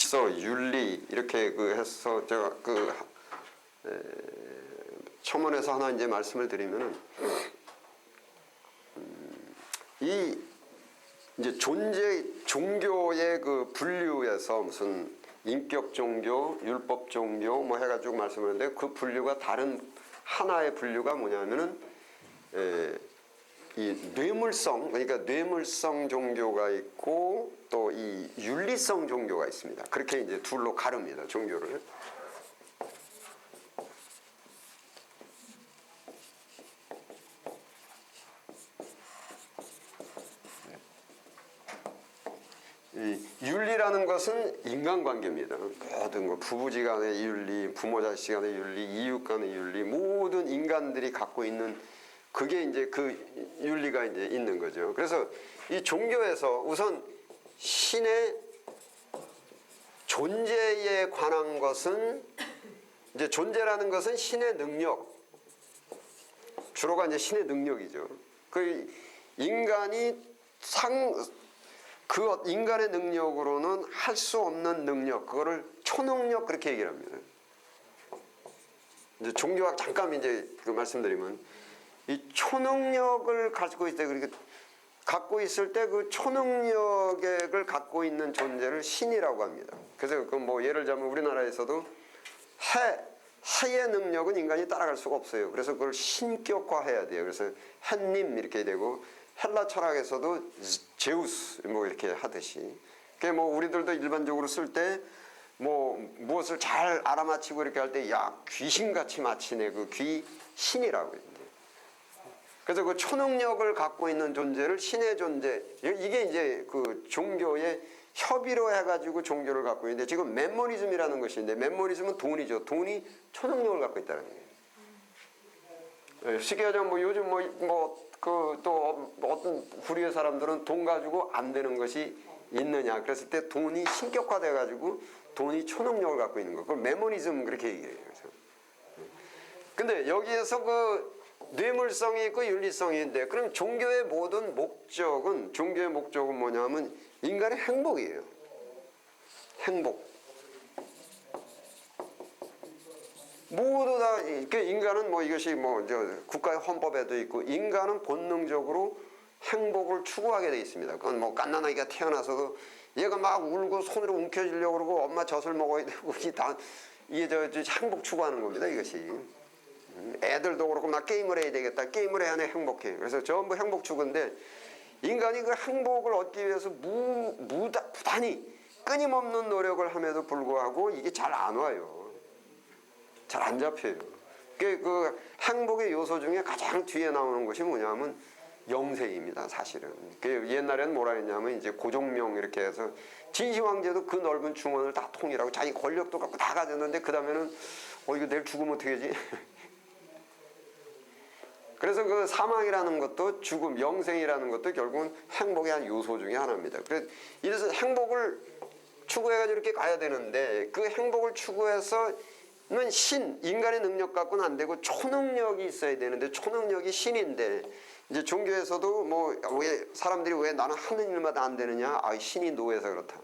질서, 윤리 이렇게 해서 제가 첨언해서 하나 이제 말씀을 드리면은 이 이제 종교의 그 분류에서 무슨 인격 종교, 율법 종교 뭐 해가지고 말씀하는데 그 분류가 다른 하나의 분류가 뭐냐면은 이 뇌물성, 그러니까 뇌물성 종교가 있고 또 이 윤리성 종교가 있습니다. 그렇게 이제 둘로 가릅니다, 종교를. 이 윤리라는 것은 인간관계입니다. 모든 거 부부지간의 윤리, 부모자식간의 윤리, 이웃간의 윤리, 모든 인간들이 갖고 있는 그게 이제 그 윤리가 이제 있는 거죠. 그래서 이 종교에서 우선 신의 존재에 관한 것은 이제 존재라는 것은 신의 능력, 주로가 이제 신의 능력이죠. 그 인간이 그 인간의 능력으로는 할 수 없는 능력, 그거를 초능력 그렇게 얘기를 합니다. 이제 종교학 잠깐 이제 그 말씀드리면 이 초능력을 가지고 있을 때, 그러니까 갖고 있을 때 그 초능력을 갖고 있는 존재를 신이라고 합니다. 그래서 그 뭐 예를 들자면 우리나라에서도 해의 능력은 인간이 따라갈 수가 없어요. 그래서 그걸 신격화해야 돼요. 그래서 해님 이렇게 되고 헬라 철학에서도 제우스 뭐 이렇게 하듯이. 그게 뭐 우리들도 일반적으로 쓸 때 뭐 무엇을 잘 알아맞히고 이렇게 할 때 야 귀신같이 맞히네, 그 귀신이라고 해요. 그래서 그 초능력을 갖고 있는 존재를 신의 존재, 이게 이제 그 종교의 협의로 해가지고 종교를 갖고 있는데, 지금 맨모니즘이라는 것이 있는데, 맨모니즘은 돈이죠. 돈이 초능력을 갖고 있다는 거예요. 쉽게 하자면 뭐 요즘 또 어떤 부류의 사람들은 돈 가지고 안 되는 것이 있느냐 그랬을 때 돈이 신격화돼 가지고 돈이 초능력을 갖고 있는 거, 그걸 맨모니즘 그렇게 얘기해요. 근데 여기에서 그 뇌물성이 있고 윤리성이 있는데, 그럼 종교의 모든 목적은, 종교의 목적은 뭐냐면 인간의 행복이에요. 행복. 모두 다 인간은 뭐 이것이 뭐 국가의 헌법에도 있고, 인간은 본능적으로 행복을 추구하게 돼 있습니다. 그건 뭐 갓난아기가 태어나서도 얘가 막 울고 손으로 움켜쥐려고 그러고 엄마 젖을 먹어야 되고, 이게 행복 추구하는 겁니다, 이것이. 애들도 그렇고 나 게임을 해야 되겠다, 게임을 해야 행복해. 그래서 전부 행복 추구인데, 인간이 그 행복을 얻기 위해서 부단히 끊임없는 노력을 함에도 불구하고 이게 잘 안 와요. 잘 안 잡혀요. 그 행복의 요소 중에 가장 뒤에 나오는 것이 뭐냐면 영생입니다, 사실은. 옛날에는 뭐라 했냐면 이제 고종명 이렇게 해서 진시황제도 그 넓은 중원을 다 통일하고 자기 권력도 갖고 다 가졌는데, 그 다음에는 이거 내일 죽으면 어떻게 하지? 그래서 그 사망이라는 것도 죽음, 영생이라는 것도 결국은 행복의 한 요소 중에 하나입니다. 이래서 행복을 추구해가지고 이렇게 가야 되는데, 그 행복을 추구해서는 인간의 능력 갖고는 안 되고 초능력이 있어야 되는데, 초능력이 신인데, 이제 종교에서도 뭐 왜 사람들이 왜 나는 하는 일마다 안 되느냐, 신이 노해서 그렇다,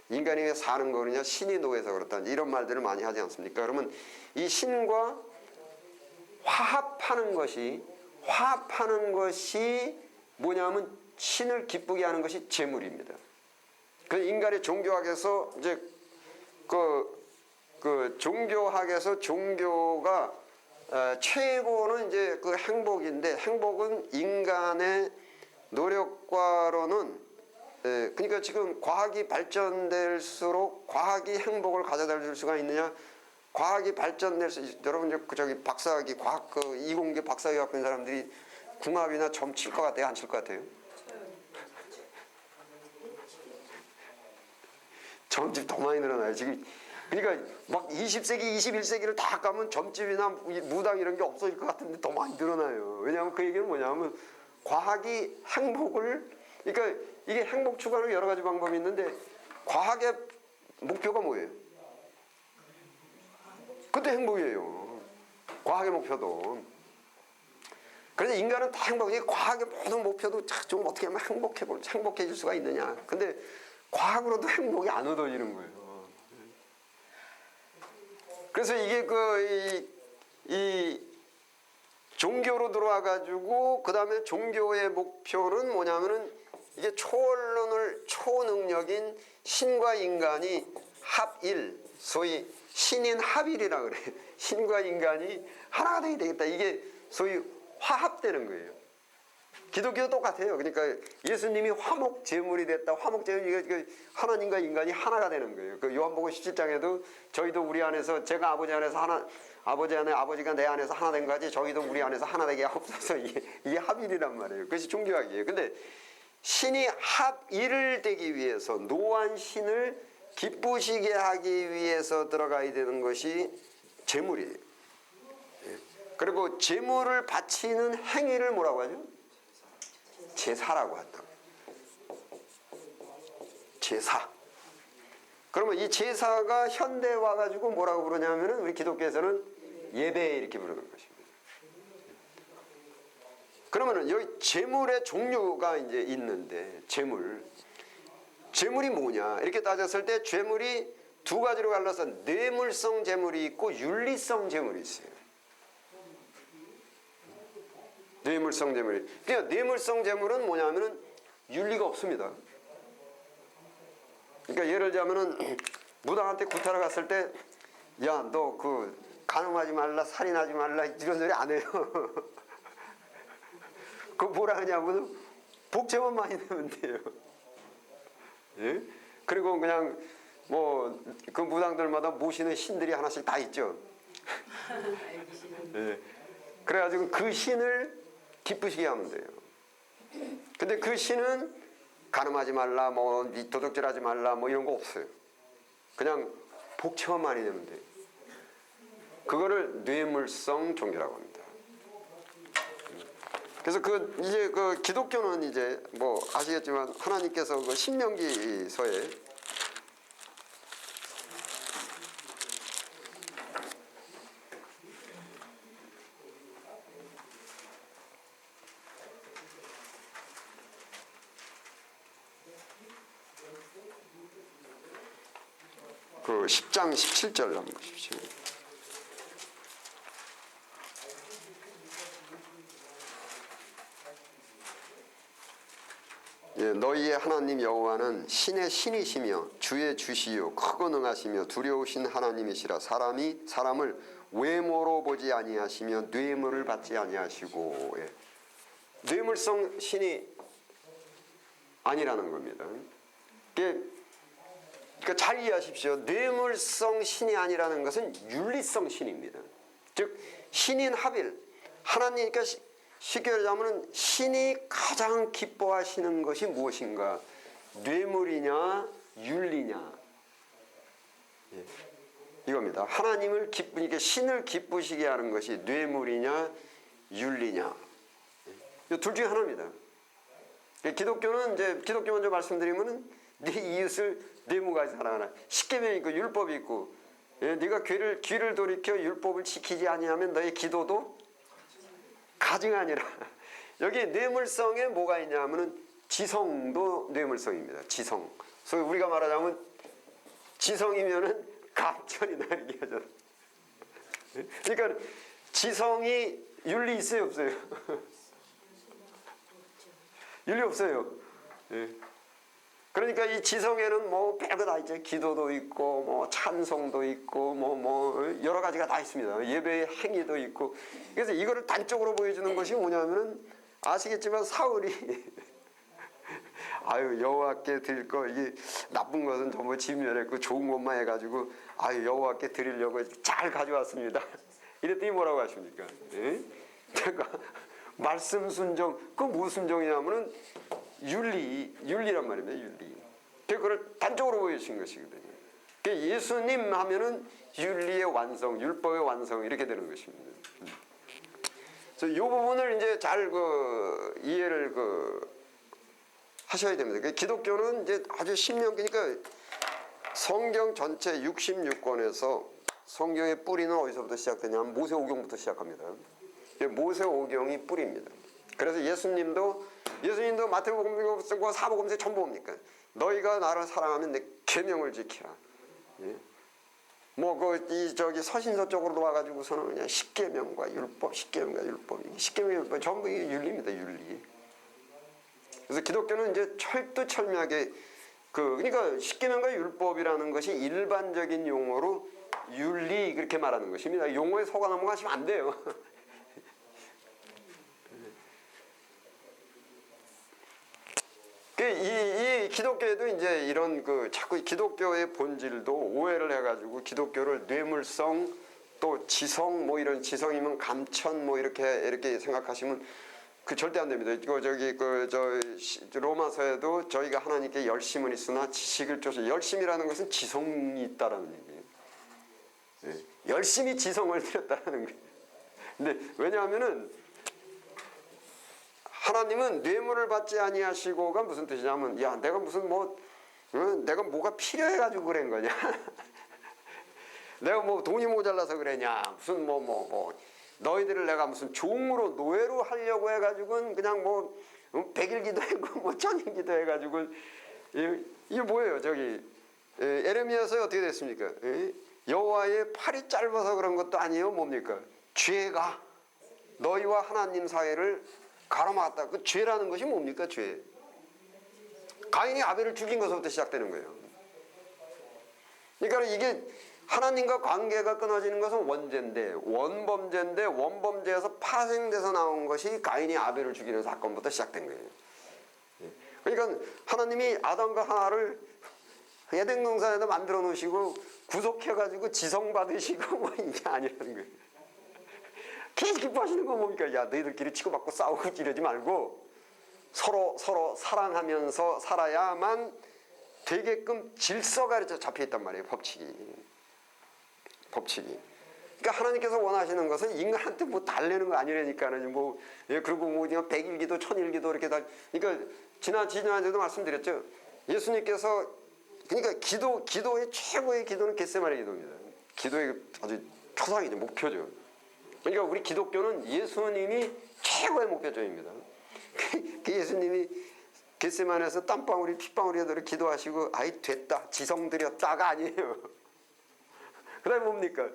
인간이 왜 사는 거느냐, 신이 노해서 그렇다, 이런 말들을 많이 하지 않습니까? 그러면 이 신과 화합하는 것이 뭐냐면 신을 기쁘게 하는 것이 재물입니다. 그 인간의 종교학에서 이제 그 종교학에서 종교가 최고는 이제 그 행복인데, 행복은 인간의 노력과로는 그러니까 지금 과학이 발전될수록 과학이 행복을 가져다 줄 수가 있느냐? 과학이 발전될수록, 여러분 저기 박사학위 과학 이공계 박사학위 갖고 있는 사람들이 궁합이나 점 칠 것 같아요, 안 칠 것 같아요? 점집 더 많이 늘어나요 지금. 그러니까 막 20세기 21세기를 다 가면 점집이나 무당 이런 게 없어질 것 같은데 더 많이 늘어나요. 왜냐하면 그 얘기는 뭐냐면 과학이 행복을, 그러니까 이게 행복 추구하는 여러 가지 방법이 있는데, 과학의 목표가 뭐예요? 그것도 행복이에요. 과학의 목표도. 그래서 인간은 다 행복이에요. 과학의 모든 목표도 좀 어떻게 하면 행복해질 수가 있느냐. 근데 과학으로도 행복이 안 얻어지는 거예요. 그래서 이게 이 종교로 들어와 가지고 그 다음에 종교의 목표는 뭐냐면은 이게 초능력인 신과 인간이 합일, 소위 신인 합일이라 그래. 신과 인간이 하나가 되게 되겠다. 이게 소위 화합되는 거예요. 기독교도 똑같아요. 그러니까 예수님이 화목 제물이 됐다. 화목 제물이 하나님과 인간이 하나가 되는 거예요. 그 요한복음 17장에도 저희도 우리 안에서 제가 아버지 안에서 하나, 아버지 안에 아버지가 내 안에서 하나 된 거지. 저희도 우리 안에서 하나 되게 하옵소서. 이게 합일이란 말이에요. 그것이 종교학이에요. 근데 신이 합일을 되기 위해서 노한 신을 기쁘시게 하기 위해서 들어가야 되는 것이 제물이에요. 그리고 제물을 바치는 행위를 뭐라고 하죠? 제사라고 한다. 제사. 그러면 이 제사가 현대에 와가지고 뭐라고 부르냐면은 우리 기독교에서는 예배 이렇게 부르는 것입니다. 그러면은 여기 제물의 종류가 이제 있는데 제물이 뭐냐 이렇게 따졌을 때 제물이 두 가지로 갈라서 뇌물성 제물이 있고 윤리성 제물이 있어요. 뇌물성 제물이. 그러니까 뇌물성 제물은 뭐냐면은 윤리가 없습니다. 그러니까 예를 들자면은 무당한테 구타러 갔을 때, 야, 너 그 간음하지 말라, 살인하지 말라 이런 소리 안 해요. 그 뭐라 하냐면은 복제만 많이 내면 돼요. 예? 그리고 그냥 뭐 그 무당들마다 모시는 신들이 하나씩 다 있죠. 예. 그래가지고 그 신을 기쁘시게 하면 돼요. 근데 그 신은 간음하지 말라, 뭐 도둑질하지 말라, 뭐 이런 거 없어요. 그냥 복채만 많이 내면 돼요. 그거를 뇌물성 종교라고 합니다. 그래서 이제 그 기독교는 이제 뭐 아시겠지만 하나님께서 그 신명기서에 그 10장 17절 한번 보십시오. 예, 너희의 하나님 여호와는 신의 신이시며 주의 주시요 크고 능하시며 두려우신 하나님이시라. 사람을 외모로 보지 아니하시며 뇌물을 받지 아니하시고. 예. 뇌물성 신이 아니라는 겁니다. 그러니까 잘 이해하십시오. 뇌물성 신이 아니라는 것은 윤리성 신입니다. 즉 신인 합일. 하나님, 그러니까 쉽게 말하자면 신이 가장 기뻐하시는 것이 무엇인가? 뇌물이냐 윤리냐. 예. 이겁니다. 하나님을 그러니까 신을 기쁘시게 하는 것이 뇌물이냐 윤리냐. 예. 둘 중에 하나입니다. 기독교는 이제 기독교 먼저 말씀드리면은 네 이웃을 네 무가지 사랑하라. 십계명이 있고 율법이 있고, 예, 네가 귀를 돌이켜 율법을 지키지 아니하면 너의 기도도 가증하니라. 여기 뇌물성에 뭐가 있냐면은 지성도 뇌물성입니다. 지성. 그래서 우리가 말하자면 지성이면은 감천이다 이렇게 하잖아. 그러니까 지성이 윤리 있어요 없어요? 윤리 없어요. 예. 그러니까 이 지성에는 뭐 별거 다 있죠. 기도도 있고 뭐 찬송도 있고 뭐 여러 가지가 다 있습니다. 예배의 행위도 있고. 그래서 이거를 단적으로 보여주는 것이 뭐냐면은 아시겠지만 사울이 아유 여호와께 드릴 거 이게 나쁜 것은 전부 진멸했고 좋은 것만 해가지고 아유 여호와께 드리려고 잘 가져왔습니다. 이랬더니 뭐라고 하십니까? 예? 그러니까 말씀 순종. 그 무슨 순종이냐면은 윤리란 말입니다. 윤리. 그걸 단적으로 보여주신 것이거든요. 예수님 하면은 윤리의 완성, 율법의 완성 이렇게 되는 것입니다. 그래서 이 부분을 이제 잘 이해를 하셔야 됩니다. 기독교는 이제 아주 10년, 그러니까 성경 전체 66권에서 성경의 뿌리는 어디서부터 시작되냐면 모세오경부터 시작합니다. 모세오경이 뿌리입니다. 그래서 예수님도 마태복음과 사복음서 전부 뭡니까? 너희가 나를 사랑하면 내 계명을 지키라. 예? 뭐 이 저기 서신서 쪽으로 와가지고서는 그냥 십계명과 율법, 십계명과 율법, 십계명과 율법 전부 이게 윤리입니다, 윤리. 그래서 기독교는 이제 철두철미하게 그러니까 십계명과 율법이라는 것이 일반적인 용어로 윤리 그렇게 말하는 것입니다. 용어에 속아 넘어가시면 안 돼요. 이 기독교에도 이제 이런 자꾸 기독교의 본질도 오해를 해가지고 기독교를 뇌물성 또 지성 뭐 이런 지성이면 감천 뭐 이렇게 생각하시면 절대 안 됩니다. 로마서에도 저희가 하나님께 열심은 있으나 지식을 쫓아 열심이라는 것은 지성이 있다라는 얘기예요. 네. 열심히 지성을 들였다라는 거예요. 근데 왜냐하면은 하나님은 뇌물을 받지 아니하시고가 무슨 뜻이냐면 야 내가 무슨 내가 뭐가 필요해가지고 그런 거냐 내가 뭐 돈이 모자라서 그러냐 무슨 너희들을 내가 무슨 종으로 노예로 하려고 해가지고는 그냥 백일기도 하고 천일기도 해가지고 이게 뭐예요 저기 에레미야서에 어떻게 됐습니까? 여호와의 팔이 짧아서 그런 것도 아니에요. 뭡니까? 죄가 너희와 하나님 사이를 가로막았다. 그 죄라는 것이 뭡니까? 죄. 가인이 아벨을 죽인 것부터 시작되는 거예요. 그러니까 이게 하나님과 관계가 끊어지는 것은 원죄인데 원범죄인데 원범죄에서 파생돼서 나온 것이 가인이 아벨을 죽이는 사건부터 시작된 거예요. 그러니까 하나님이 아담과 하와를 에덴 동산에다 만들어 놓으시고 구속해가지고 지성 받으시고 이게 아니라는 거예요. 계속 기뻐하시는 건 뭡니까? 야 너희들끼리 치고받고 싸우고 이러지 말고 서로 사랑하면서 살아야만 되게끔 질서가 잡혀있단 말이에요. 법칙이. 그러니까 하나님께서 원하시는 것은 인간한테 달래는 거 아니라니까는 그리고 그냥 백일기도 천일기도 이렇게 그러니까 지난주에도 말씀드렸죠. 예수님께서 그러니까 기도의 최고의 기도는 겟세마네 기도입니다. 기도의 아주 초상이죠. 목표죠. 그러니까 우리 기독교는 예수님이 최고의 목표점입니다. 그 예수님이 겟세마네에서 땀방울이 핏방울이 되도록 기도하시고 아이 됐다 지성 드렸다가 아니에요. 그 다음에 뭡니까?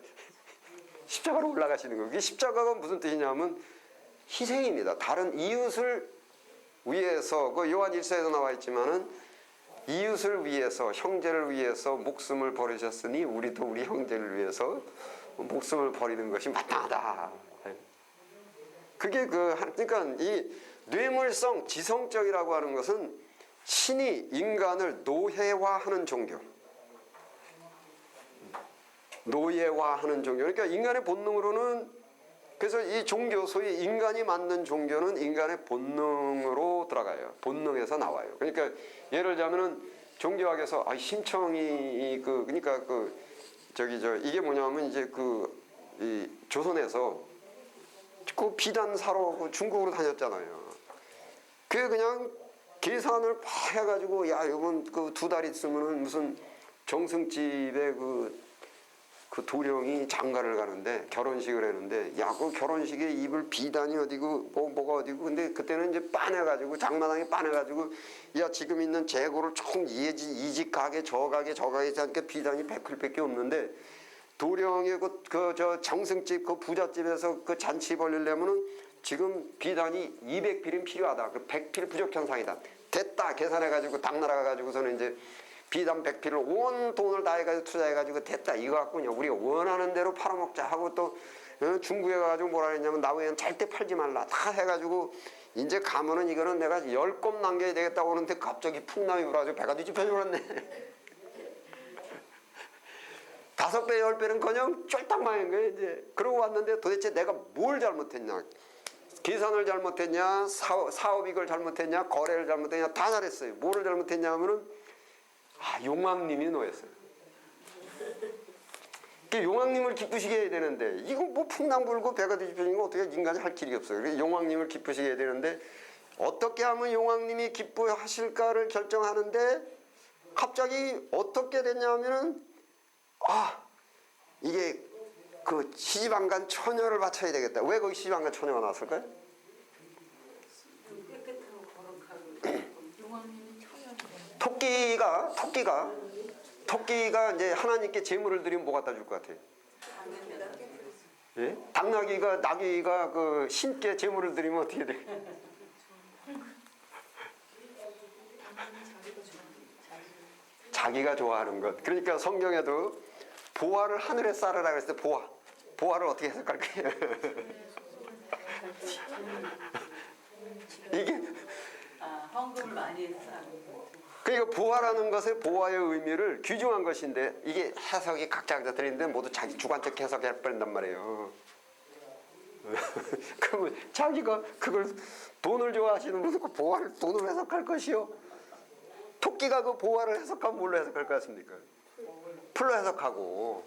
십자가로 올라가시는 거예요. 이 십자가가 무슨 뜻이냐면 희생입니다. 다른 이웃을 위해서 요한 1서에도 나와 있지만은 이웃을 위해서 형제를 위해서 목숨을 버리셨으니 우리도 우리 형제를 위해서 목숨을 버리는 것이 마땅하다. 그게 그러니까 이 뇌물성 지성적이라고 하는 것은 신이 인간을 노예화하는 종교. 노예화하는 종교. 그러니까 인간의 본능으로는 그래서 이 종교 소위 인간이 만든 종교는 인간의 본능으로 들어가요. 본능에서 나와요. 그러니까 예를 들자면은 종교학에서 심청이 그러니까 이게 뭐냐면 이제 이 조선에서 그 비단 사러 중국으로 다녔잖아요. 그냥 계산을 막 해가지고 야 이번 2달 있으면은 무슨 정승집에 그 도령이 장가를 가는데 결혼식을 했는데 야 그 결혼식에 입을 비단이 어디고 뭐가 어디고 근데 그때는 이제 빠내가지고 장마당에 빠내가지고 야 지금 있는 재고를 총 이 집 가게 저 가게 하니까 비단이 100필밖에 없는데 도령의 저 정승집 그 부잣집에서 그 잔치 벌리려면은 지금 비단이 200필은 필요하다. 그 100필 부족 현상이다. 됐다 계산해가지고 당나라 가가지고서는 이제 비단 100필을 온 돈을 다 해가지고 투자해가지고 됐다 이거 갖고요 우리가 원하는 대로 팔아먹자 하고 또 중국에 가가지고 뭐라 했냐면 나무에는 절대 팔지 말라 다 해가지고 이제 가면은 이거는 내가 10꼼 남겨야 되겠다고 하는데 갑자기 풍랑이 불어가지고 배가 뒤집혀져버렸네. 5배 10배는커녕 쫄딱 망한 거예요 이제. 그러고 왔는데 도대체 내가 뭘 잘못했냐 계산을 잘못했냐 사업 이걸 잘못했냐 거래를 잘못했냐 다 잘했어요. 뭐를 잘못했냐 하면은 용왕님이 노였어요. 용왕님을 기쁘시게 해야 되는데 이거 풍랑 불고 배가 뒤집혀진 거 어떻게 인간이 할 길이 없어요. 그래서 용왕님을 기쁘시게 해야 되는데 어떻게 하면 용왕님이 기뻐하실까를 결정하는데 갑자기 어떻게 됐냐면은 이게 시집안간 처녀를 바쳐야 되겠다. 왜 거기 시집안간 처녀가 나왔을까요? 토끼가 이제 하나님께 제물을 드리면 뭐 갖다 줄 것 같아요? 예? 나귀가 그 신께 제물을 드리면 어떻게 돼? 자기가 좋아하는 것. 그러니까 성경에도 보화를 하늘에 쌓으라 그랬을 때 보화를 어떻게 해석할까요? 이게 헌금을 많이 해서 쌓는 거. 그러니까 보화라는 것의 보화의 의미를 규정한 것인데 이게 해석이 각자 틀린데 모두 자기 주관적 해석해 버린단 말이에요. 그러면 자기가 그걸 돈을 좋아하시는 분은 그 보화를 돈으로 해석할 것이요. 토끼가 그 보화를 해석하면 뭘로 해석할 것 같습니까? 풀로 해석하고.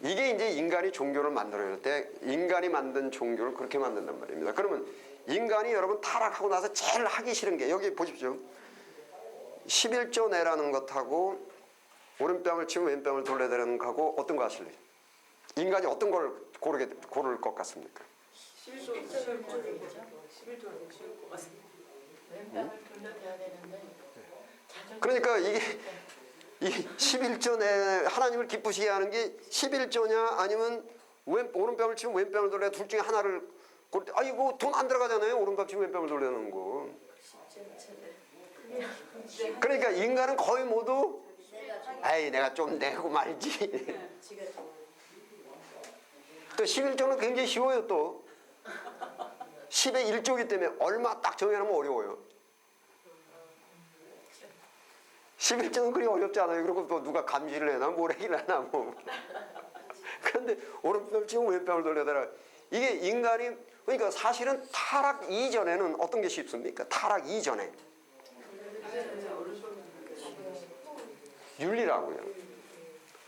이게 이제 인간이 종교를 만들어낼 때 인간이 만든 종교를 그렇게 만든단 말입니다. 그러면 인간이 여러분 타락하고 나서 제일 하기 싫은 게 여기 보십시오. 11조 내라는 것하고 오른뺨을 치면 왼뺨을 돌려대라는 것하고 어떤 거 하실래요? 인간이 어떤 걸 고를 것 같습니까? 11조를 쉬울 것 같습니다. 왼뺨을 돌려대야 되는데 그러니까 이게 이 11조 내 하나님을 기쁘시게 하는 게 11조냐 아니면 오른뺨을 치면 왼뺨을 돌려 둘 중에 하나를 이거 돈 안 들어가잖아요. 오른뺨 치면 왼뺨을 돌려는 거. 그러니까 인간은 거의 모두 에이 내가 좀 내고 말지. 또 11조는 굉장히 쉬워요. 또 10의 1조이기 때문에 얼마 딱 정해놓으면 어려워요. 11조는 그리 어렵지 않아요. 그리고 또 누가 감시를 해나 모래기를 하나 뭐. 그런데 오른뺨을 치면 왼뺨을 돌려대라. 이게 인간이 그러니까 사실은 타락 이전에는 어떤 게 쉽습니까? 타락 이전에 윤리라고요.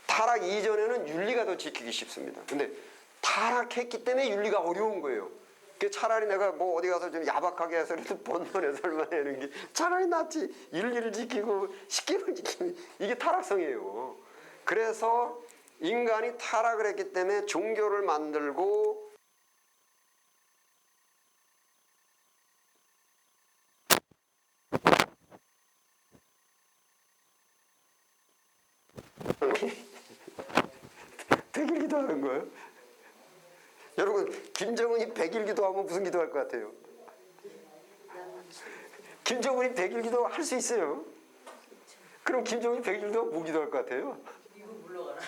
타락 이전에는 윤리가 더 지키기 쉽습니다. 근데 타락했기 때문에 윤리가 어려운 거예요. 그 차라리 내가 뭐 어디 가서 좀 야박하게 해서라도 본론에 설명하는 게 차라리 낫지. 윤리를 지키고 식기를 지키면 이게 타락성이에요. 그래서 인간이 타락을 했기 때문에 종교를 만들고 백일 기도하는 거예요. 여러분 김정은이 100일 기도하면 무슨 기도할 것 같아요? 김정은이 100일 기도 할 수 있어요. 그럼 김정은이 100일 기도 뭐 기도할 것 같아요? 미국 물러가라.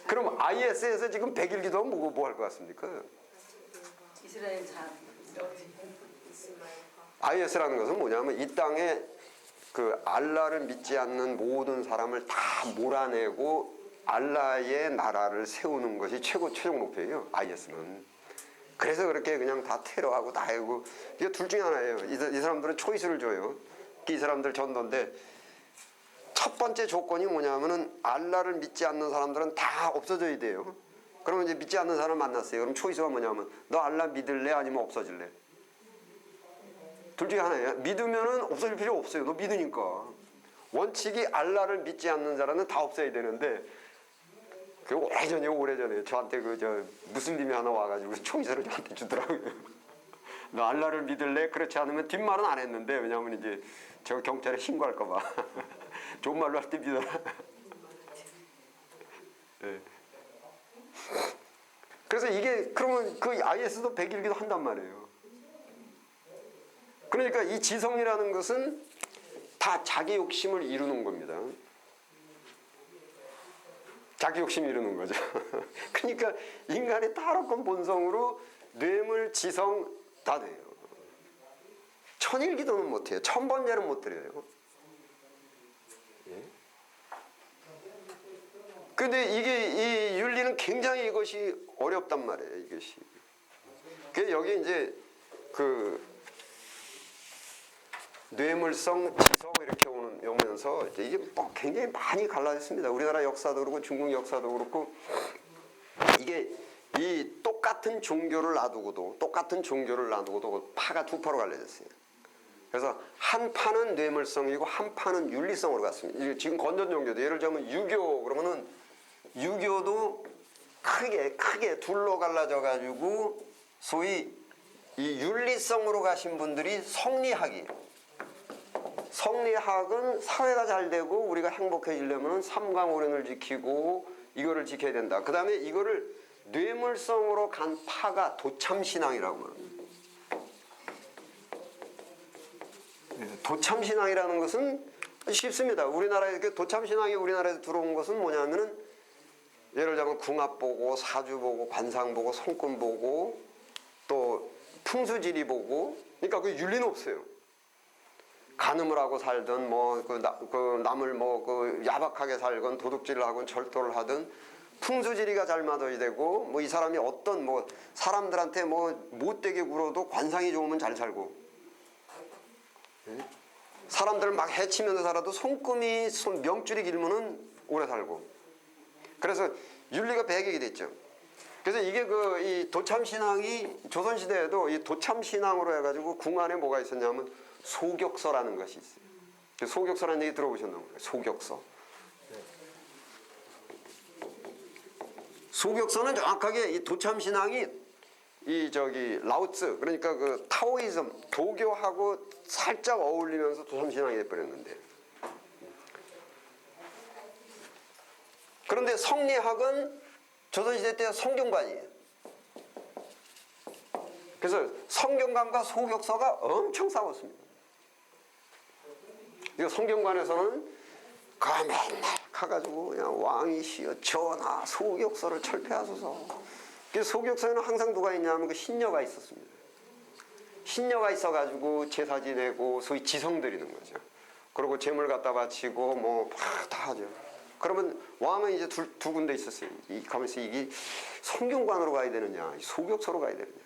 그럼 IS에서 지금 100일 기도하면 뭐 할 것 같습니까? 이스라엘 잘 IS라는 것은 뭐냐면 이 땅에 그 알라를 믿지 않는 모든 사람을 다 몰아내고 알라의 나라를 세우는 것이 최종 목표예요. IS는. 그래서 그렇게 그냥 다 테러하고 다 하고 이게 둘 중에 하나예요. 이 사람들은 초이스를 줘요. 이 사람들 전도인데 첫 번째 조건이 뭐냐면은 알라를 믿지 않는 사람들은 다 없어져야 돼요. 그러면 이제 믿지 않는 사람을 만났어요. 그럼 초이스가 뭐냐면 너 알라 믿을래 아니면 없어질래? 둘 중에 하나예요. 믿으면은 없어질 필요 없어요. 너 믿으니까. 원칙이 알라를 믿지 않는 자라는 다 없어야 되는데 그 오래전에 저한테 무슬림이 하나 와가지고 초이스를 저한테 주더라고요. 너 알라를 믿을래? 그렇지 않으면 뒷말은 안 했는데 왜냐하면 이제 저 경찰에 신고할까봐 좋은 말로 할 때 믿어라. 네. 그래서 이게 그러면 그 IS도 100일기도 한단 말이에요. 그러니까 이 지성이라는 것은 다 자기 욕심을 이루는 겁니다. 자기 욕심 이루는 거죠. 그러니까 인간의 타락한 본성으로 뇌물, 지성 다 돼요. 천일기도는 못해요. 천번제는 못 드려요. 예? 근데 이게 이 윤리는 굉장히 이것이 어렵단 말이에요. 이것이. 그래서 여기 이제 그 뇌물성, 지성 이렇게 오면서 이게 뭐 굉장히 많이 갈라졌습니다. 우리나라 역사도 그렇고 중국 역사도 그렇고 이게 이 똑같은 종교를 놔두고도 파가 두 파로 갈라졌어요. 그래서 한 파는 뇌물성이고 한 파는 윤리성으로 갔습니다. 지금 건전 종교도 예를 들면 유교 그러면은 유교도 크게 둘로 갈라져 가지고 소위 이 윤리성으로 가신 분들이 성리학이에요. 성리학은 사회가 잘 되고 우리가 행복해지려면 삼강오륜을 지키고 이거를 지켜야 된다. 그 다음에 이거를 뇌물성으로 간 파가 도참신앙이라고 합니다. 도참신앙이라는 것은 쉽습니다. 우리나라에 도참신앙이 우리나라에 들어온 것은 뭐냐면은 예를 들자면 궁합 보고 사주 보고 관상 보고 손금 보고 또 풍수지리 보고 그러니까 그 윤리는 없어요. 간음을 하고 살든 뭐 그 남을 뭐 그 야박하게 살건 도둑질을 하건 절도를 하든 풍수지리가 잘 맞아야 되고 뭐 이 사람이 어떤 뭐 사람들한테 뭐 못되게 굴어도 관상이 좋으면 잘 살고 사람들을 막 해치면서 살아도 손금이 명줄이 길면은 오래 살고 그래서 윤리가 배격이 됐죠. 그래서 이게 이 도참신앙이 조선시대에도 이 도참신앙으로 해가지고 궁 안에 뭐가 있었냐면 소격서라는 것이 있어요. 소격서라는 얘기 들어보셨나 봐요. 소격서. 소격서는 정확하게 이 도참신앙이 라오츠 그러니까 그 타오이즘 도교하고 살짝 어울리면서 도참신앙이 돼버렸는데 그런데 성리학은 조선시대 때 성경관이에요. 그래서 성경관과 소격서가 엄청 싸웠습니다. 이거 성경관에서는 맨날 가가지고 그냥 왕이시여 전하 소격서를 철폐하소서. 그 소격서에는 항상 누가 있냐면 그 신녀가 있었습니다. 신녀가 있어가지고 제사 지내고 소위 지성 드리는 거죠. 그리고 재물 갖다 바치고 뭐 다 하죠. 그러면 왕은 이제 두 군데 있었어요. 가면서 이게 성경관으로 가야 되느냐, 소격서로 가야 되느냐.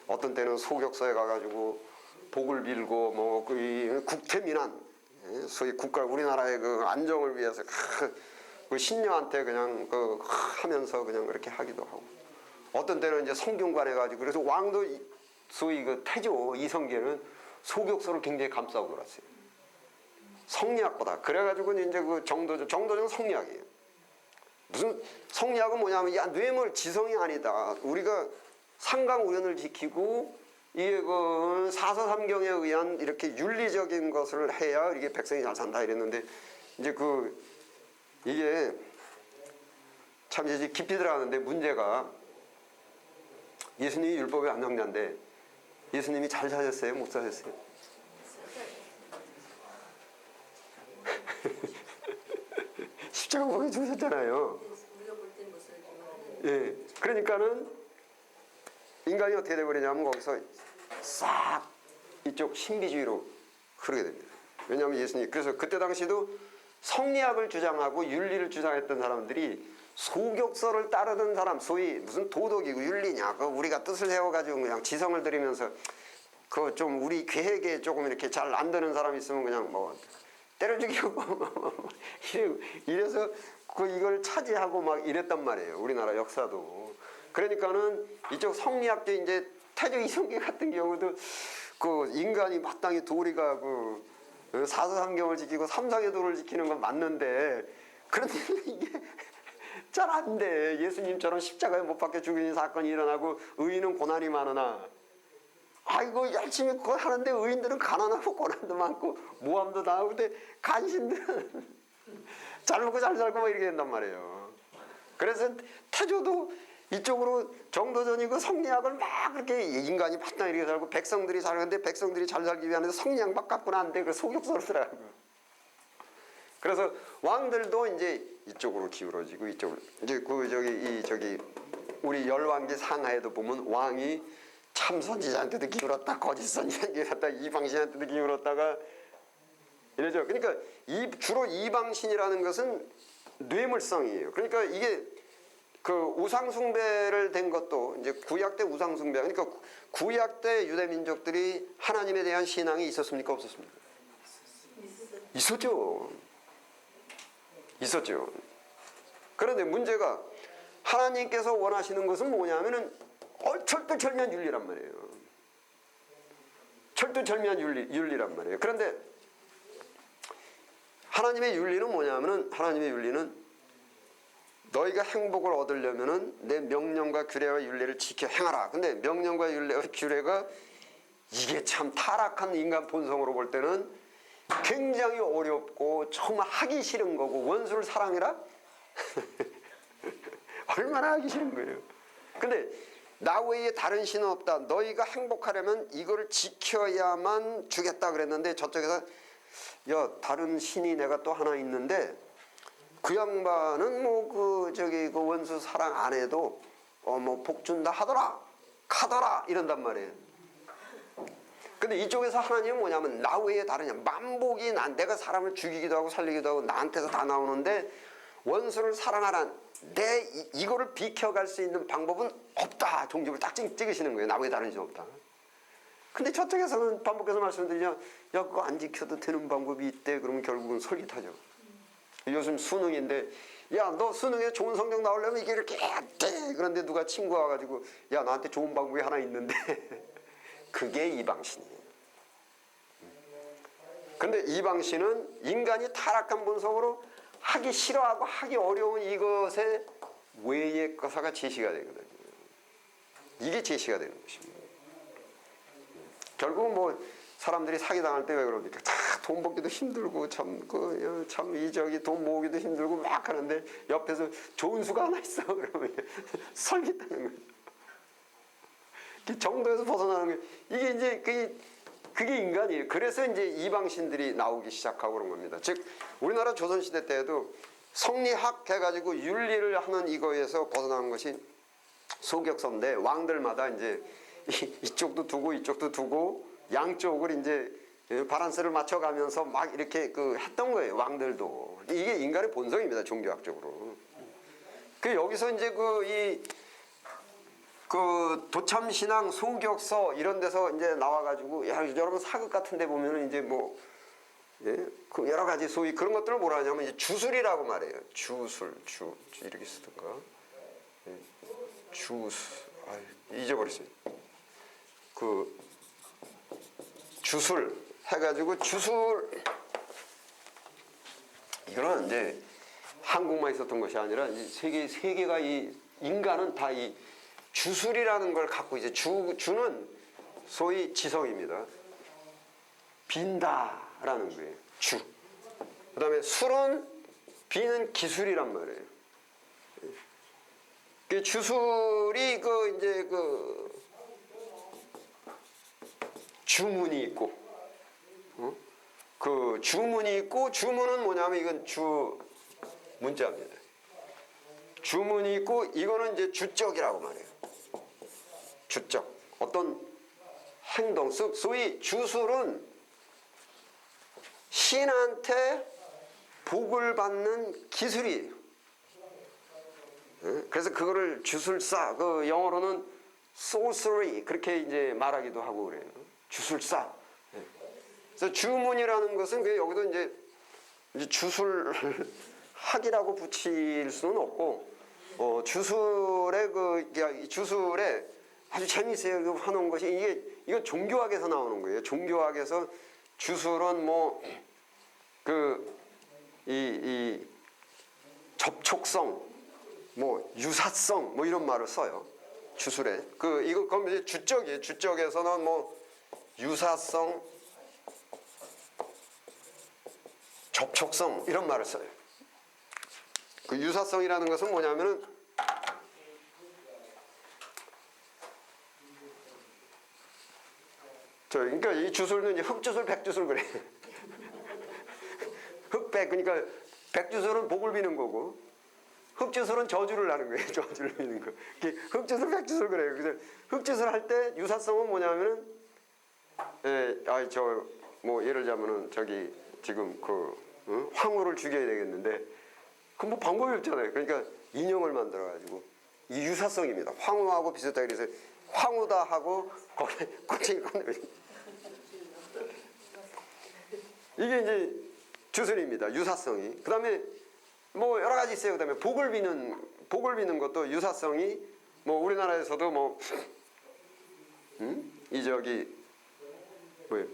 어떤 때는 소격서에 가가지고 복을 빌고 뭐 그 국태민안, 소위 국가 우리나라의 그 안정을 위해서 그 신녀한테 그냥 하면서 그냥 그렇게 하기도 하고. 어떤 때는 이제 성경관에 가지고 그래서 왕도 소위 그 태조 이성계는 소격서를 굉장히 감싸고 놀았어요. 성리학보다. 그래가지고 이제 그 정도전 성리학이에요. 무슨 성리학은 뭐냐면 야 뇌물 지성이 아니다. 우리가 상강우련을 지키고 이게 그 사서삼경에 의한 이렇게 윤리적인 것을 해야 이게 백성이 잘 산다 이랬는데 이제 이게 참 이제 깊이 들어가는데 문제가 예수님이 율법의 안정자인데 예수님이 잘 사셨어요? 못 사셨어요? 십자가 보게 죽으셨잖아요. 우리가 볼 때는 못 살지만 예. 그러니까는 인간이 어떻게 되버리냐면 거기서 싹 이쪽 신비주의로 흐르게 됩니다. 왜냐하면 예수님 그래서 그때 당시도 성리학을 주장하고 윤리를 주장했던 사람들이 소격서를 따르던 사람 소위 무슨 도덕이고 윤리냐 그 우리가 뜻을 세워가지고 그냥 지성을 들이면서 그 좀 우리 계획에 조금 이렇게 잘 안 되는 사람이 있으면 그냥 뭐 때려 죽이고 이래서 이걸 차지하고 막 이랬단 말이에요. 우리나라 역사도. 그러니까는 이쪽 성리학계 이제 태조 이성계 같은 경우도 그 인간이 마땅히 도리가 사서삼경을 지키고 삼상의 도를 지키는 건 맞는데 그런데 이게 잘 안 돼. 예수님처럼 십자가에 못 박혀 죽이는 사건이 일어나고 의인은 고난이 많으나 아이고 열심히 그거 하는데 의인들은 가난하고 고난도 많고 모함도 당하고 근데 간신들은 잘 먹고 잘 살고 막 이렇게 된단 말이에요. 그래서 태조도 이쪽으로 정도전이고 성리학을 막 그렇게 인간이 마땅히 이렇게 살고 백성들이 살는데 백성들이 잘 살기 위한 성리학만 갖고는 안 돼. 그 소격서로 들어가고. 그래서 왕들도 이제 이쪽으로 기울어지고 이쪽으로 이제 우리 열왕기 상하에도 보면 왕이 참 선지자한테도 기울었다 거짓 선지자한테 기울었다 이방신한테도 기울었다가 이러죠. 그러니까 주로 이방신이라는 것은 뇌물성이에요. 그러니까 이게 그 우상숭배를 된 것도 이제 구약 때 우상숭배 그러니까 구약 때 유대 민족들이 하나님에 대한 신앙이 있었습니까 없었습니까? 있었죠. 있었죠. 그런데 문제가 하나님께서 원하시는 것은 뭐냐면은 철두철미한 윤리란 말이에요. 철두철미한 윤리란 말이에요. 그런데 하나님의 윤리는 뭐냐면은 하나님의 윤리는 너희가 행복을 얻으려면은 내 명령과 규례와 윤리를 지켜 행하라. 근데 명령과 윤리와 규례가 이게 참 타락한 인간 본성으로 볼 때는 굉장히 어렵고 정말 하기 싫은 거고 원수를 사랑해라? 얼마나 하기 싫은 거예요. 근데 나 외에 다른 신은 없다. 너희가 행복하려면 이거를 지켜야만 주겠다 그랬는데 저쪽에서 야 다른 신이 내가 또 하나 있는데 그 양반은 뭐 그 원수 사랑 안 해도 뭐 복 준다 하더라 가더라 이런단 말이에요. 근데 이쪽에서 하나님은 뭐냐면 나 외에 다른 양 만복이 내가 사람을 죽이기도 하고 살리기도 하고 나한테서 다 나오는데 원수를 사랑하라. 이거를 비켜갈 수 있는 방법은 없다. 종집을 딱 찍으시는 거예요. 나 외에 다른 신 없다. 근데 저쪽에서는 반복해서 말씀드리냐, 야 그거 안 지켜도 되는 방법이 있대. 그러면 결국은 솔깃하죠. 요즘 수능인데, 야 너 수능에 좋은 성적 나오려면 이게 이렇게 해야 돼. 그런데 누가 친구 와가지고, 야 나한테 좋은 방법이 하나 있는데, 그게 이방신이에요. 근데 이방신은 인간이 타락한 본성으로 하기 싫어하고 하기 어려운 이것에 외의 거사가 제시가 되거든요. 이게 제시가 되는 것입니다. 결국은 뭐 사람들이 사기당할 때 왜 그럽니까? 돈 벌기도 힘들고 참 돈 모으기도 힘들고 막 하는데 옆에서 좋은 수가 하나 있어 그러면 설깃하는 거죠. 정도에서 벗어나는 거예요. 이게 이제 그게 인간이에요. 그래서 이제 이방신들이 나오기 시작하고 그런 겁니다. 즉 우리나라 조선시대 때에도 성리학 해가지고 윤리를 하는 이거에서 벗어나는 것이 소격서인데 왕들마다 이제 이쪽도 두고 이쪽도 두고 양쪽을 이제 바란스를 맞춰가면서 막 이렇게 했던 거예요. 왕들도. 이게 인간의 본성입니다. 종교학적으로. 여기서 이제 도참신앙 소격서 이런 데서 이제 나와가지고 여러분 사극 같은 데 보면은 이제 뭐 그 여러 가지 소위 그런 것들을 뭐라 하냐면 이제 주술이라고 말해요. 주술 이렇게 쓰던가. 잊어버렸어요. 주술 해가지고 주술 이거는 이제 한국만 있었던 것이 아니라 세계가 인간은 다 이 주술이라는 걸 갖고 이제 주는 소위 지성입니다. 빈다라는 거예요. 주. 그다음에 술은 비는 기술이란 말이에요. 주술이 주문이 있고, 주문이 있고 주문은 뭐냐면 이건 주 문자입니다. 주문이 있고 이거는 이제 주적이라고 말해요. 주적 어떤 행동 소위 주술은 신한테 복을 받는 기술이에요. 그래서 그거를 주술사 영어로는 sorcery 그렇게 이제 말하기도 하고 그래요. 주술사. 그래서 주문이라는 것은 여기도 이제 주술학이라고 붙일 수는 없고 주술에 아주 재미있어요. 하는 것이 이건 종교학에서 나오는 거예요. 종교학에서 주술은 뭐 이 접촉성, 뭐 유사성, 뭐 이런 말을 써요. 주술에 그럼 이제 주적이에요. 주적에서는 뭐 유사성, 접촉성 이런 말을 써요. 유사성이라는 것은 뭐냐면은 그러니까 이 주술은 이제 흑주술, 백주술 그래. 흑백 그러니까 백주술은 복을 비는 거고 흑주술은 저주를 하는 거예요. 저주를 비는 거. 흑주술, 백주술 그래요. 그래서 흑주술 할 때 유사성은 뭐냐면은 뭐 예를 들자면은 지금 황후를 죽여야 되겠는데 그 뭐 방법이 없잖아요. 그러니까 인형을 만들어 가지고 이 유사성입니다. 황후하고 비슷하게 그래서 황후다 하고 거기에 꽂힌 건데 이게 이제 주술입니다. 유사성이. 그다음에 뭐 여러 가지 있어요. 그다음에 복을 비는 것도 유사성이 뭐 우리나라에서도 뭐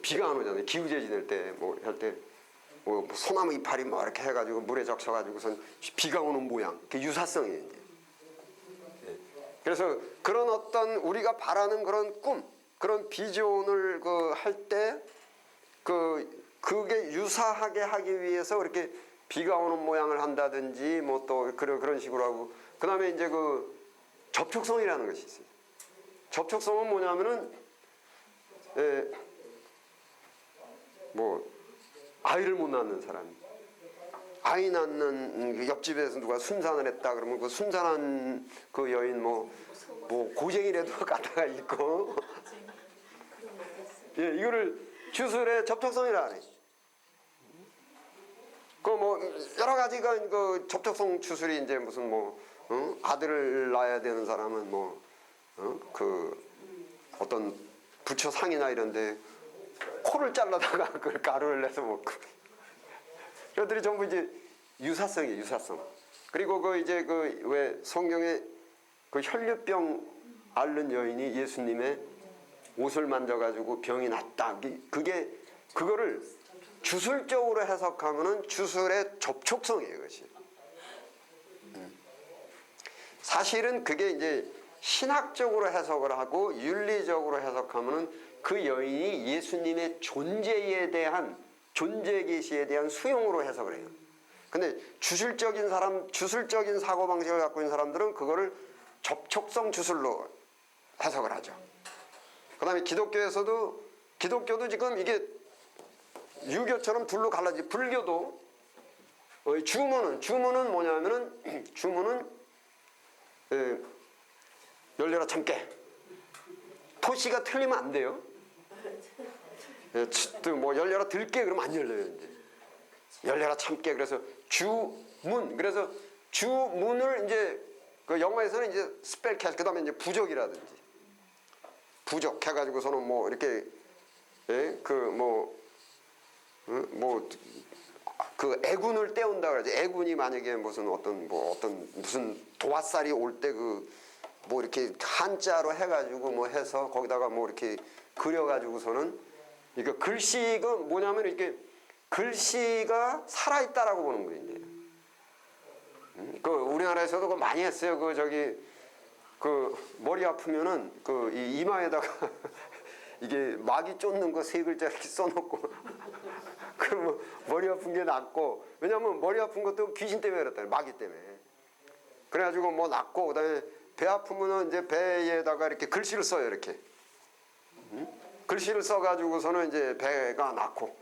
비가 안 오잖아요. 기후제 지낼 때 뭐 할 때 뭐 소나무 이파리 뭐 이렇게 해가지고 물에 적셔가지고선 비가 오는 모양. 그게 유사성이에요. 이제. 그래서 그런 어떤 우리가 바라는 그런 꿈, 그런 비전을 할 때 그게 유사하게 하기 위해서 그렇게 비가 오는 모양을 한다든지 뭐 또 그런 식으로 하고, 그다음에 이제 그 접촉성이라는 것이 있어요. 접촉성은 뭐냐면은 뭐 아이를 못 낳는 사람, 아이 낳는 그 옆집에서 누가 순산을 했다 그러면 그 순산한 그 여인 뭐 고쟁이라도 갖다가 있고 예, 이거를 주술의 접촉성이라 하네. 그 뭐 여러 가지가 그 접촉성 주술이 이제 무슨 뭐 아들을 낳아야 되는 사람은 뭐 그 어떤 부처 상이나 이런데 코를 잘라다가 그걸 가루를 내서 먹고, 이것들이 전부 이제 유사성이에요, 유사성. 그리고 그 이제 그 왜 성경에 그 혈류병 앓는 여인이 예수님의 옷을 만져가지고 병이 낫다. 그거를 주술적으로 해석하면은 주술의 접촉성이에요, 그것이. 사실은 그게 이제 신학적으로 해석을 하고 윤리적으로 해석하면은 그 여인이 예수님의 존재 계시에 대한 수용으로 해석을 해요. 근데 주술적인 사고방식을 갖고 있는 사람들은 그거를 접촉성 주술로 해석을 하죠. 그 다음에 기독교도 지금 이게 유교처럼 둘로 갈라지. 불교도 주문은 뭐냐면은 주문은 열려라 참깨. 토시가 틀리면 안 돼요. 뭐 열려라 들깨 그러면 안 열려요. 이제 열려라 참깨. 그래서 주문. 그래서 주문을 이제 그 영어에서는 이제 스펠 캐스, 그다음에 이제 부적이라든지 부적 해가지고서는 뭐 이렇게 그 애군을 떼운다 그러지. 애군이 만약에 무슨 무슨 도화살이 올 때 뭐 이렇게 한자로 해가지고 뭐 해서 거기다가 뭐 이렇게 그려가지고서는 이거 글씨가 뭐냐면 이렇게 글씨가 살아있다라고 보는 거예요. 이제. 그 우리나라에서도 그거 많이 했어요. 그 머리 아프면은 그 이 이마에다가 이게 마귀 쫓는 거 3글자 이렇게 써놓고 그러면 머리 아픈 게 낫고, 왜냐면 머리 아픈 것도 귀신 때문에 그랬다, 마귀 때문에. 그래가지고 뭐 낫고, 그다음에 배 아프면은 이제 배에다가 이렇게 글씨를 써요, 이렇게. 글씨를 써가지고서는 이제 배가 낫고.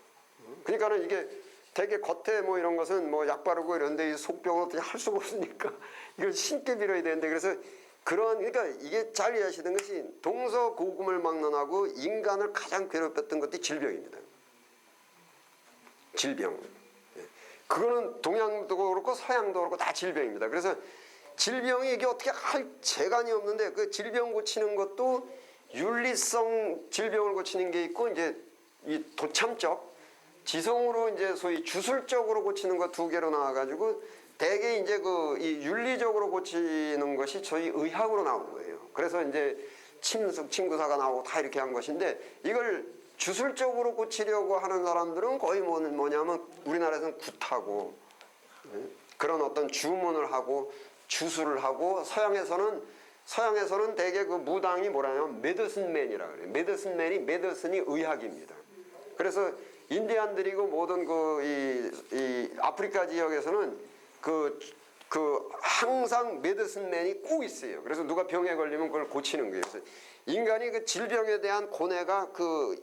그러니까는 이게 되게 겉에 뭐 이런 것은 뭐 약 바르고 이런데 이 속병은 어떻게 할 수가 없으니까 이걸 신께 빌어야 되는데, 그래서 그러니까 이게 잘 이해하시는 것이 동서고금을 막론하고 인간을 가장 괴롭혔던 것이 질병입니다. 질병. 그거는 동양도 그렇고 서양도 그렇고 다 질병입니다. 그래서 질병이 이게 어떻게 할 재간이 없는데, 그 질병 고치는 것도 윤리성 질병을 고치는 게 있고, 이제 이 도참적 지성으로 이제 소위 주술적으로 고치는 거 2개로 나와가지고, 대개 이제 이 윤리적으로 고치는 것이 저희 의학으로 나온 거예요. 그래서 이제 침구사가 나오고 다 이렇게 한 것인데, 이걸 주술적으로 고치려고 하는 사람들은 거의 뭐냐면 우리나라에서는 굿하고 그런 어떤 주문을 하고 주술을 하고, 서양에서는 대개 그 무당이 뭐라냐면 메디슨맨이라 그래요. 메디슨이 의학입니다. 그래서 인디안들이고 모든 이 아프리카 지역에서는 항상 메디슨맨이 꼭 있어요. 그래서 누가 병에 걸리면 그걸 고치는 거예요. 그래서 인간이 그 질병에 대한 고뇌가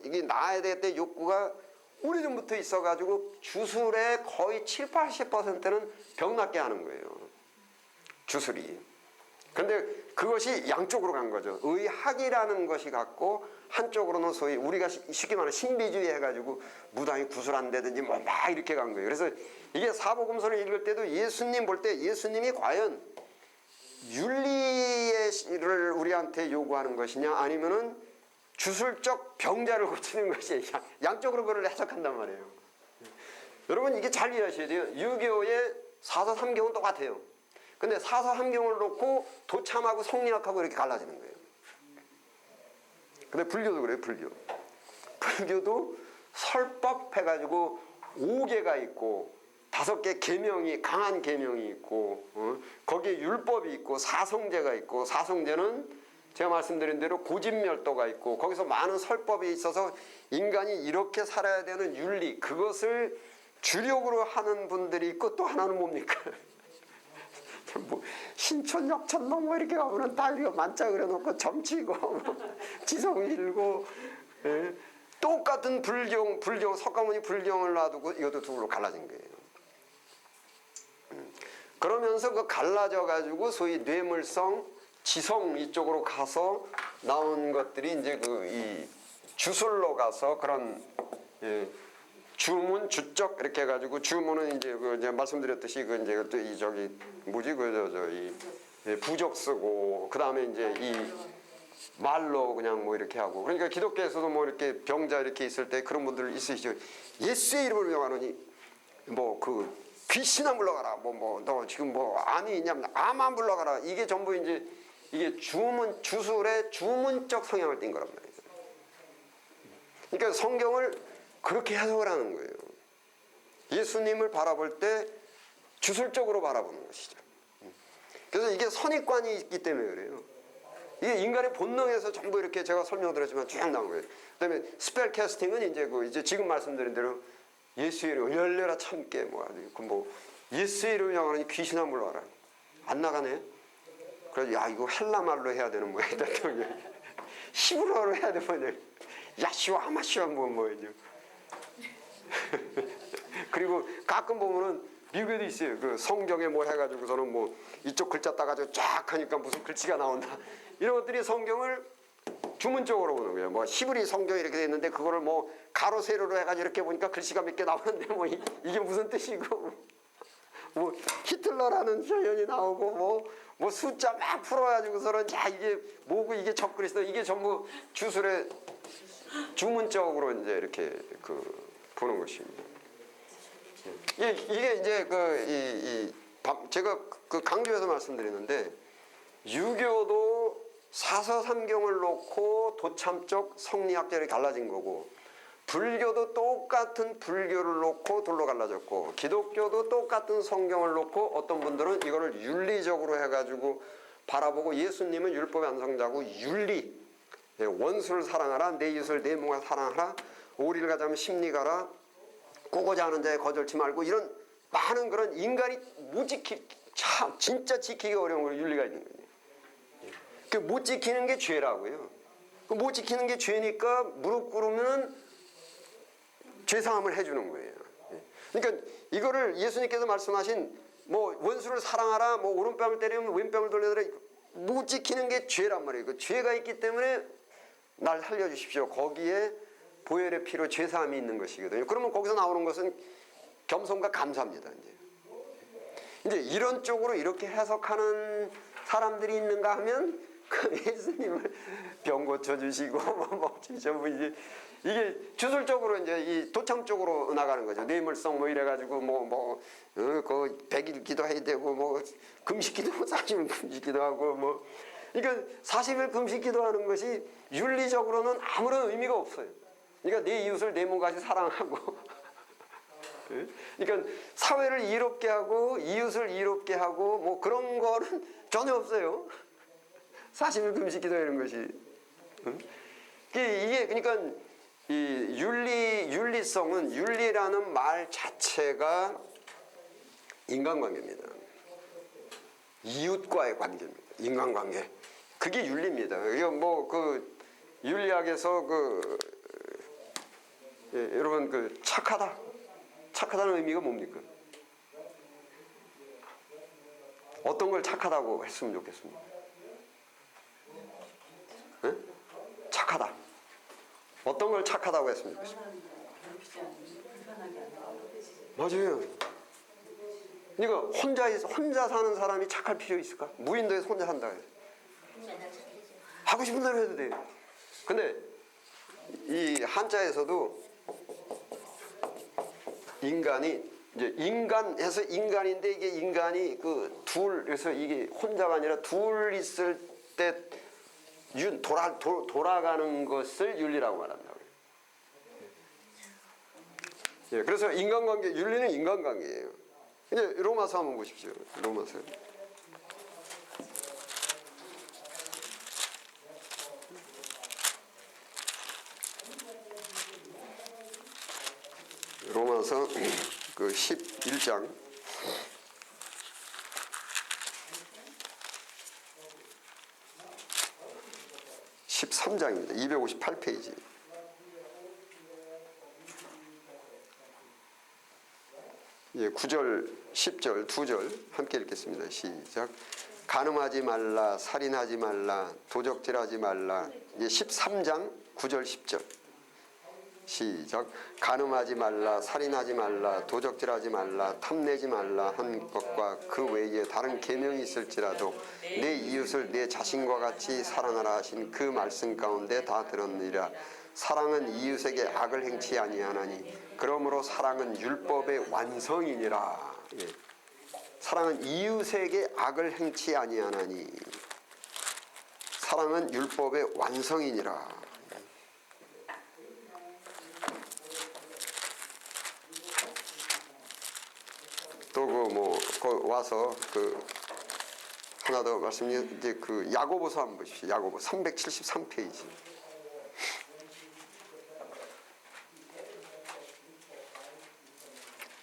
이게 나아야 될 때 욕구가 오래전부터 있어가지고 주술의 거의 70-80%는 병 낫게 하는 거예요. 주술이. 그런데 그것이 양쪽으로 간 거죠. 의학이라는 것이 갔고, 한쪽으로는 소위 우리가 쉽게 말하는 신비주의 해가지고 무당이 구슬한다든지 뭐 막 이렇게 간 거예요. 그래서 이게 사복음서를 읽을 때도 예수님 볼 때 예수님이 과연 윤리를 우리한테 요구하는 것이냐, 아니면은 주술적 병자를 고치는 것이, 양쪽으로 그걸 해석한단 말이에요. 여러분 이게 잘 이해하셔야 돼요. 유교의 사서삼경은 똑같아요. 근데 사서삼경을 놓고 도참하고 성리학하고 이렇게 갈라지는 거예요. 근데 불교도 그래요. 불교도 설법 해가지고 5개가 있고 5개 계명이, 강한 계명이 있고, 거기에 율법이 있고 사성제가 있고, 사성제는 제가 말씀드린 대로 고집멸도가 있고, 거기서 많은 설법이 있어서 인간이 이렇게 살아야 되는 윤리, 그것을 주력으로 하는 분들이 있고, 또 하나는 뭡니까? 뭐 신촌 역촌로 뭐 이렇게 가면은 다 이거 만자 그려놓고 점치고 지성일고, 예? 똑같은 불경 석가모니 불경을 놔두고 이것도 둘로 갈라진 거예요. 그러면서 그 갈라져 가지고 소위 뇌물성, 지성 이쪽으로 가서 나온 것들이 이제 그 이 주술로 가서 그런, 예, 주문 주적 이렇게 해가지고, 주문은 이제 그 이제 말씀드렸듯이 그 이제 또 이 저기 뭐지 이 부적 쓰고, 그 다음에 이제 이 말로 그냥 뭐 이렇게 하고, 그러니까 기독교에서도 뭐 이렇게 병자 이렇게 있을 때 그런 분들 있으시죠. 예수의 이름을 명하노니 뭐 그 귀신아 물러가라, 뭐 너 지금 뭐 암이 있냐면 암 물러가라. 이게 전부 이제 이게 주술의 주문적 성향을 띈 거란 말이에요. 그러니까 성경을 그렇게 해석을 하는 거예요. 예수님을 바라볼 때 주술적으로 바라보는 것이죠. 그래서 이게 선입관이 있기 때문에 그래요. 이게 인간의 본능에서 전부 이렇게 제가 설명드렸지만 쭉 나온 거예요. 그다음에 스펠 캐스팅은 이제 그 이제 지금 말씀드린 대로 예수의 이름 열려라 참깨 뭐 예수의 이름 명하니 귀신아 물러가라. 안 나가네. 그래서 야 이거 헬라 말로 해야 되는 모양이다. 히브리어로 해야 되면 야시와 아마시와 뭐 이제. 그리고 가끔 보면은 미국에도 있어요. 그 성경에 뭐 해가지고서는 뭐 이쪽 글자 따가지고 쫙 하니까 무슨 글씨가 나온다. 이런 것들이 성경을 주문적으로 보는 거예요. 뭐 히브리 성경이 이렇게 돼 있는데 그거를 뭐 가로 세로로 해가지고 이렇게 보니까 글씨가 몇 개 나오는데 뭐 이게 무슨 뜻이고, 뭐 히틀러라는 표현이 나오고 뭐 숫자 막 풀어가지고서는 야 이게 뭐고 이게 적그리스도, 이게 전부 주술의 주문적으로 이제 이렇게 그 보는 것입니다. 이게 이제 제가 그 강조해서 말씀드리는데, 유교도 사서삼경을 놓고 도참적 성리학자들이 갈라진 거고, 불교도 똑같은 불교를 놓고 둘로 갈라졌고, 기독교도 똑같은 성경을 놓고 어떤 분들은 이거를 윤리적으로 해가지고 바라보고, 예수님은 율법의 안성자고 윤리, 원수를 사랑하라, 내 이웃을 내 몸과 사랑하라, 오리를 가자면 십리가라, 꾸고자 하는 자에 거절치 말고, 이런 많은 그런 인간이 참 진짜 지키기 어려운 거 윤리가 있는 거예요. 그 못 지키는 게 죄라고요. 그 못 지키는 게 죄니까 무릎 꿇으면 죄사함을 해주는 거예요. 그러니까 이거를 예수님께서 말씀하신 뭐 원수를 사랑하라, 뭐 오른뺨을 때리면 왼뺨을 돌려라, 못 지키는 게 죄란 말이에요. 그 죄가 있기 때문에 날 살려주십시오. 거기에 보혈의 피로 죄사함이 있는 것이거든요. 그러면 거기서 나오는 것은 겸손과 감사입니다. 이제 이런 쪽으로 이렇게 해석하는 사람들이 있는가 하면 그 예수님을 병 고쳐주시고 전부 이게 주술적으로 이제 이 도참 쪽으로 나가는 거죠. 뇌물성 뭐 이래가지고 그 100일 기도해야 되고 뭐 금식 기도 40일 금식 기도하고 뭐, 그러니까 40일 금식 기도하는 것이 윤리적으로는 아무런 의미가 없어요. 그러니까 내 이웃을 내 몸같이 사랑하고 그러니까 사회를 이롭게 하고 이웃을 이롭게 하고 뭐 그런 거는 전혀 없어요. 40일 금식 기도 이런 것이. 이게 그러니까 이 윤리성은, 윤리라는 말 자체가 인간관계입니다. 이웃과의 관계입니다. 인간관계. 그게 윤리입니다. 이거 뭐 그 윤리학에서 여러분 그 착하다는 의미가 뭡니까? 어떤 걸 착하다고 했으면 좋겠습니까? 네? 착하다. 어떤 걸 착하다고 했으면 좋겠습니까? 맞아요. 그러니까 혼자 사는 사람이 착할 필요 있을까? 무인도에서 혼자 산다 해서 하고 싶은 대로 해도 돼. 근데 이 한자에서도 인간이 이제 인간해서 인간인데, 이게 인간이 그 그래서 이게 혼자가 아니라 둘 있을 때 돌아가는 것을 윤리라고 말한다고요. 예, 그래서 인간관계, 윤리는 인간관계예요. 이제 로마서 한번 보십시오. 로마서. 로마서 그 11장 13장입니다. 258페이지. 예, 9절, 10절, 2절 함께 읽겠습니다. 시작. 간음하지 말라, 살인하지 말라, 도적질하지 말라. 예, 13장 9절, 10절. 시작. 간음하지 말라, 살인하지 말라, 도적질하지 말라, 탐내지 말라 한 것과 그 외에 다른 계명이 있을지라도 내 이웃을 내 자신과 같이 사랑하라 하신 그 말씀 가운데 다 들었느니라. 사랑은 이웃에게 악을 행치 아니하나니 그러므로 사랑은 율법의 완성이니라. 예. 사랑은 이웃에게 악을 행치 아니하나니 사랑은 율법의 완성이니라. 또 와서 하나 더 말씀드리면 이제 그 야고보서 한번 보십시오. 야고보 373페이지.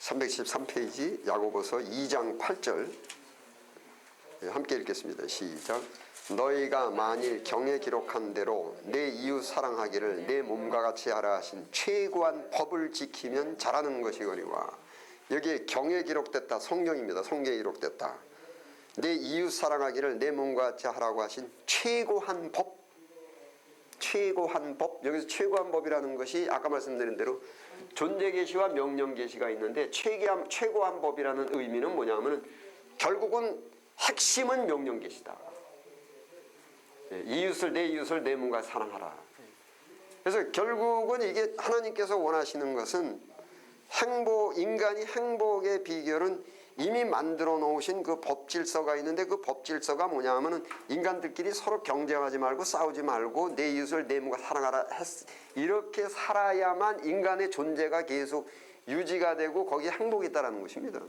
(373페이지) 야고보서 2장 8절 함께 읽겠습니다. 시작. 너희가 만일 경에 기록한 대로 내 이웃 사랑하기를 내 몸과 같이 하라 하신 최고한 법을 지키면 잘하는 것이거니와. 여기에 경에 기록됐다. 성경입니다. 성경에 기록됐다. 내 이웃 사랑하기를 내 몸과 같이 하라고 하신 최고한 법. 최고한 법. 여기서 최고한 법이라는 것이 아까 말씀드린 대로 존재계시와 명령계시가 있는데 최고한 법이라는 의미는 뭐냐면 결국은 핵심은 명령계시다. 이웃을 내 이웃을 내 몸과 사랑하라. 그래서 결국은 이게 하나님께서 원하시는 것은 인간이 행복의 비결은 이미 만들어 놓으신 그 법질서가 있는데 그 법질서가 뭐냐 하면은 인간들끼리 서로 경쟁하지 말고 싸우지 말고 내 이웃을 내 몸과 사랑하라. 이렇게 살아야만 인간의 존재가 계속 유지가 되고 거기에 행복이 있다는 것입니다.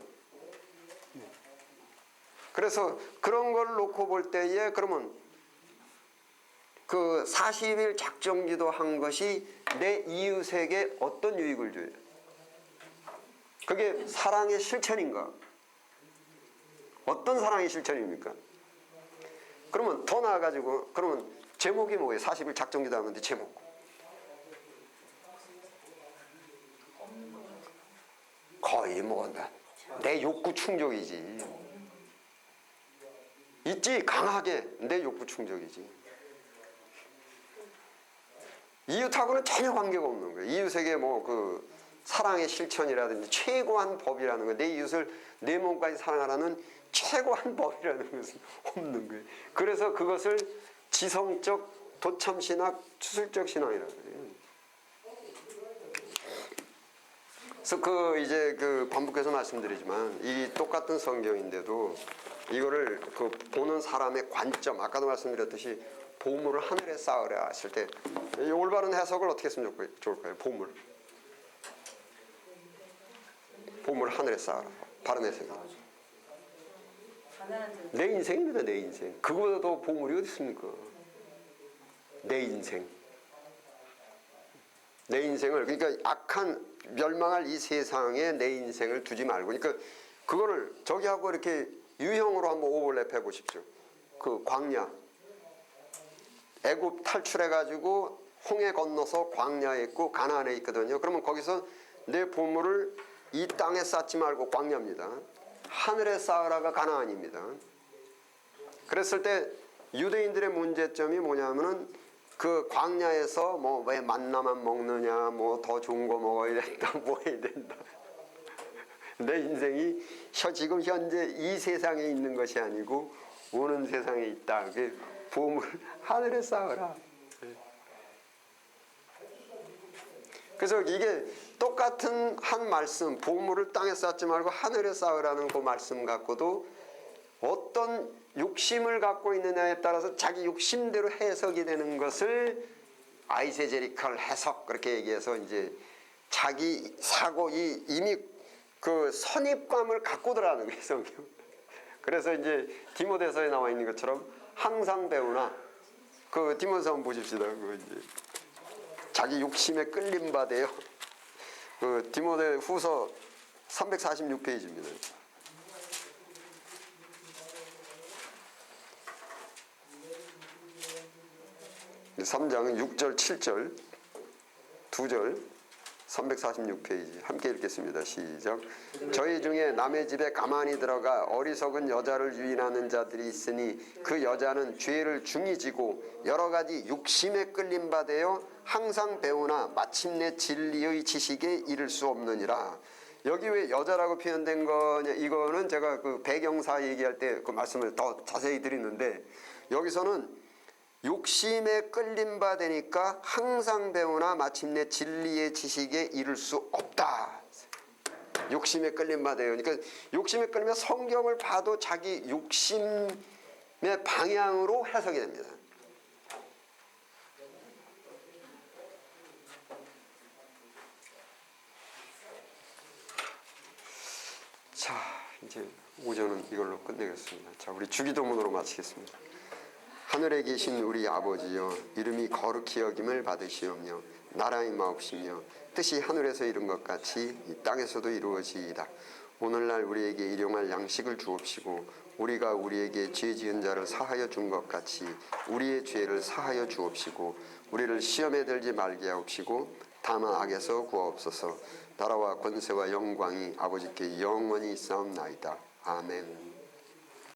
그래서 그런 걸 놓고 볼 때에 그러면 그 40일 작정기도 한 것이 내 이웃에게 어떤 유익을 줘요? 그게 사랑의 실천인가? 어떤 사랑의 실천입니까? 그러면 더 나아가지고 그러면 제목이 뭐예요? 40일 작정기도 하는데 제목. 거의 뭐 내 욕구 충족이지. 있지 강하게 내 욕구 충족이지. 이웃하고는 전혀 관계가 없는 거예요. 이웃에게 사랑의 실천이라든지 최고한 법이라는 거, 내 이웃을 내 몸까지 사랑하라는 최고한 법이라는 것은 없는 거예요. 그래서 그것을 지성적 도참신학, 추술적 신앙이라고 해요. 그래서 반복해서 말씀드리지만 이 똑같은 성경인데도 이거를 보는 사람의 관점, 아까도 말씀드렸듯이 보물을 하늘에 쌓으라 했을 때 이 올바른 해석을 어떻게 했으면 좋을까요? 보물을 하늘에 쌓아라. 바른 해석이. 내 인생입니다. 내 인생. 그거보다 더 보물이 어디 있습니까? 내 인생. 내 인생을 그러니까 악한 멸망할 이 세상에 내 인생을 두지 말고 그러니까 그거를 저기하고 이렇게 유형으로 한번 오버랩 해보십시오. 그 광야. 애굽 탈출해가지고 홍해 건너서 광야에 있고 가나안에 있거든요. 그러면 거기서 내 보물을 이 땅에 쌓지 말고 광야입니다. 하늘에 쌓으라가 가나안입니다. 그랬을 때 유대인들의 문제점이 뭐냐면은 그 광야에서 왜 만나만 먹느냐, 더 좋은 거 먹어야 된다, 뭐 해야 된다. 내 인생이 지금 현재 이 세상에 있는 것이 아니고 오는 세상에 있다. 보물 하늘에 쌓으라. 그래서 이게 똑같은 한 말씀, 보물을 땅에 쌓지 말고 하늘에 쌓으라는 그 말씀 갖고도 어떤 욕심을 갖고 있느냐에 따라서 자기 욕심대로 해석이 되는 것을 아이세제리컬 해석 그렇게 얘기해서 이제 자기 사고 이미 그 선입감을 갖고 들어가는 거예요, 성경. 그래서 이제 디모데서에 나와 있는 것처럼 항상 배우나 디모데서 한번 보십시다. 이제 자기 욕심에 끌림 받아요. 그 디모데 후서 346페이지입니다. 3장 6절 7절 2절 346페이지 함께 읽겠습니다. 시작. 저희 중에 남의 집에 가만히 들어가 어리석은 여자를 유인하는 자들이 있으니 그 여자는 죄를 중히 지고 여러 가지 욕심에 끌림 받아요 항상 배우나 마침내 진리의 지식에 이를 수 없느니라. 여기 왜 여자라고 표현된 거냐, 이거는 제가 그 배경사 얘기할 때 그 말씀을 더 자세히 드리는데, 여기서는 욕심에 끌림 받으니까 항상 배우나 마침내 진리의 지식에 이를 수 없다. 욕심에 끌림 받아요. 그러니까 욕심에 끌리면 성경을 봐도 자기 욕심의 방향으로 해석이 됩니다. 자, 이제 오전은 이걸로 끝내겠습니다. 자, 우리 주기도문으로 마치겠습니다. 하늘에 계신 우리 아버지여, 이름이 거룩히 여김을 받으시오며 나라의 마옵시며 뜻이 하늘에서 이룬 것 같이 이 땅에서도 이루어지이다. 오늘날 우리에게 일용할 양식을 주옵시고 우리가 우리에게 죄 지은 자를 사하여 준 것 같이 우리의 죄를 사하여 주옵시고 우리를 시험에 들지 말게 하옵시고 다만 악에서 구하옵소서. 나라와 권세와 영광이 아버지께 영원히 있사옵나이다. 아멘.